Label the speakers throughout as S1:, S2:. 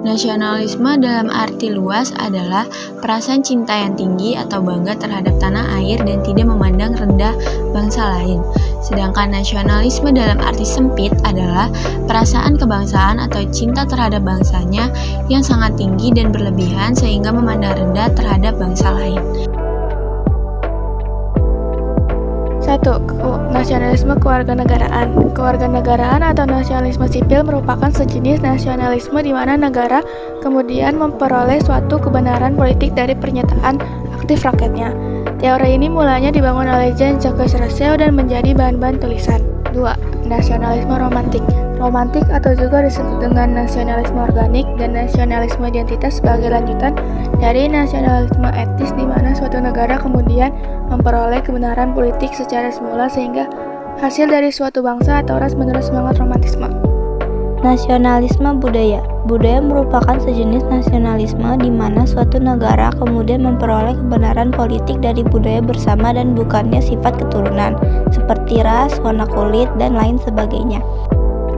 S1: Nasionalisme dalam arti luas adalah perasaan cinta yang tinggi atau bangga terhadap tanah air dan tidak memandang rendah bangsa lain. Sedangkan nasionalisme dalam arti sempit adalah perasaan kebangsaan atau cinta terhadap bangsanya yang sangat tinggi dan berlebihan sehingga memandang rendah terhadap bangsa lain.
S2: 1. Nasionalisme kewarganegaraan. Kewarganegaraan atau nasionalisme sipil merupakan sejenis nasionalisme di mana negara kemudian memperoleh suatu kebenaran politik dari pernyataan aktif rakyatnya. Teori ini mulanya dibangun oleh Jean-Jacques Rousseau dan menjadi bahan-bahan tulisan. 2. Nasionalisme romantik. Romantik atau juga disebut dengan nasionalisme organik dan nasionalisme identitas sebagai lanjutan dari nasionalisme etis di mana suatu negara kemudian memperoleh kebenaran politik secara semula sehingga hasil dari suatu bangsa atau ras menurut semangat romantisme.
S3: Nasionalisme budaya. Budaya merupakan sejenis nasionalisme di mana suatu negara kemudian memperoleh kebenaran politik dari budaya bersama dan bukannya sifat keturunan, seperti ras, warna kulit, dan lain sebagainya.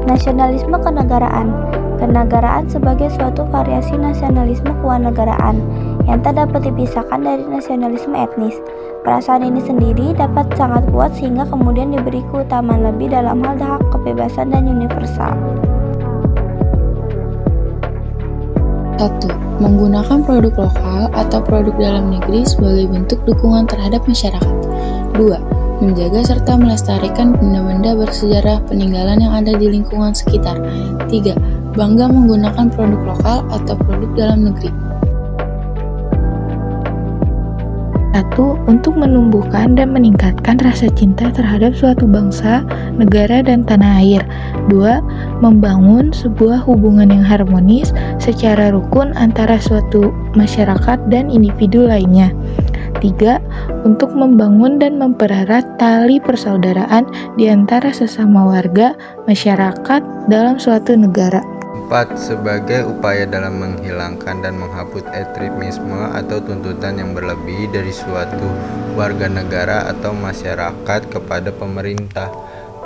S3: Nasionalisme kenegaraan. Kenegaraan sebagai suatu variasi nasionalisme kewarganegaraan yang tak dapat dipisahkan dari nasionalisme etnis. Perasaan ini sendiri dapat sangat kuat sehingga kemudian diberi keutamaan lebih dalam hal hak kebebasan dan universal.
S1: 1. Menggunakan produk lokal atau produk dalam negeri sebagai bentuk dukungan terhadap masyarakat. 2. Menjaga serta melestarikan benda-benda bersejarah peninggalan yang ada di lingkungan sekitar. 3. Bangga menggunakan produk lokal atau produk dalam negeri.
S2: 1. Untuk menumbuhkan dan meningkatkan rasa cinta terhadap suatu bangsa, negara, dan tanah air. 2. Membangun sebuah hubungan yang harmonis secara rukun antara suatu masyarakat dan individu lainnya. 3. Untuk membangun dan mempererat tali persaudaraan di antara sesama warga masyarakat dalam suatu negara.
S4: 4. Sebagai upaya dalam menghilangkan dan menghapus ekstremisme atau tuntutan yang berlebih dari suatu warga negara atau masyarakat kepada pemerintah.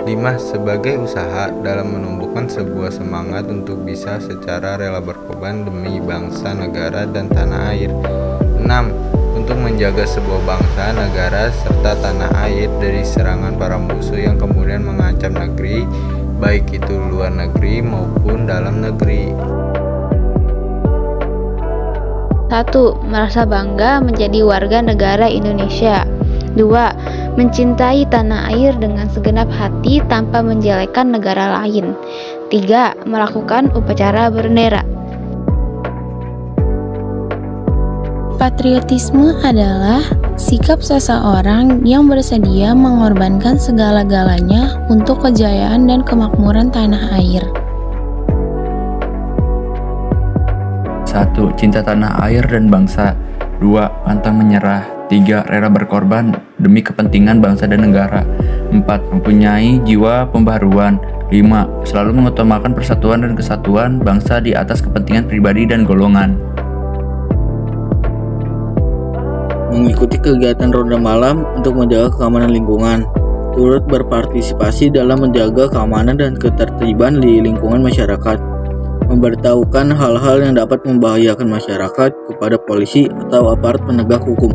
S4: 5. Sebagai usaha dalam menumbuhkan sebuah semangat untuk bisa secara rela berkorban demi bangsa, negara, dan tanah air. 6. Untuk menjaga sebuah bangsa, negara, serta tanah air dari serangan para musuh yang kemudian mengancam negeri, baik itu luar negeri maupun dalam negeri.
S5: 1. Merasa bangga menjadi warga negara Indonesia. 2. Mencintai tanah air dengan segenap hati tanpa menjelekkan negara lain. 3. Melakukan upacara bernera.
S1: Patriotisme adalah sikap seseorang yang bersedia mengorbankan segala-galanya untuk kejayaan dan kemakmuran tanah air.
S6: 1. Cinta tanah air dan bangsa. 2. Pantang menyerah. 3. Rela berkorban demi kepentingan bangsa dan negara. 4. Mempunyai jiwa pembaharuan. 5. Selalu mengutamakan persatuan dan kesatuan bangsa di atas kepentingan pribadi dan golongan.
S7: Mengikuti kegiatan ronda malam untuk menjaga keamanan lingkungan, turut berpartisipasi dalam menjaga keamanan dan ketertiban di lingkungan masyarakat, memberitahukan hal-hal yang dapat membahayakan masyarakat kepada polisi atau aparat penegak hukum.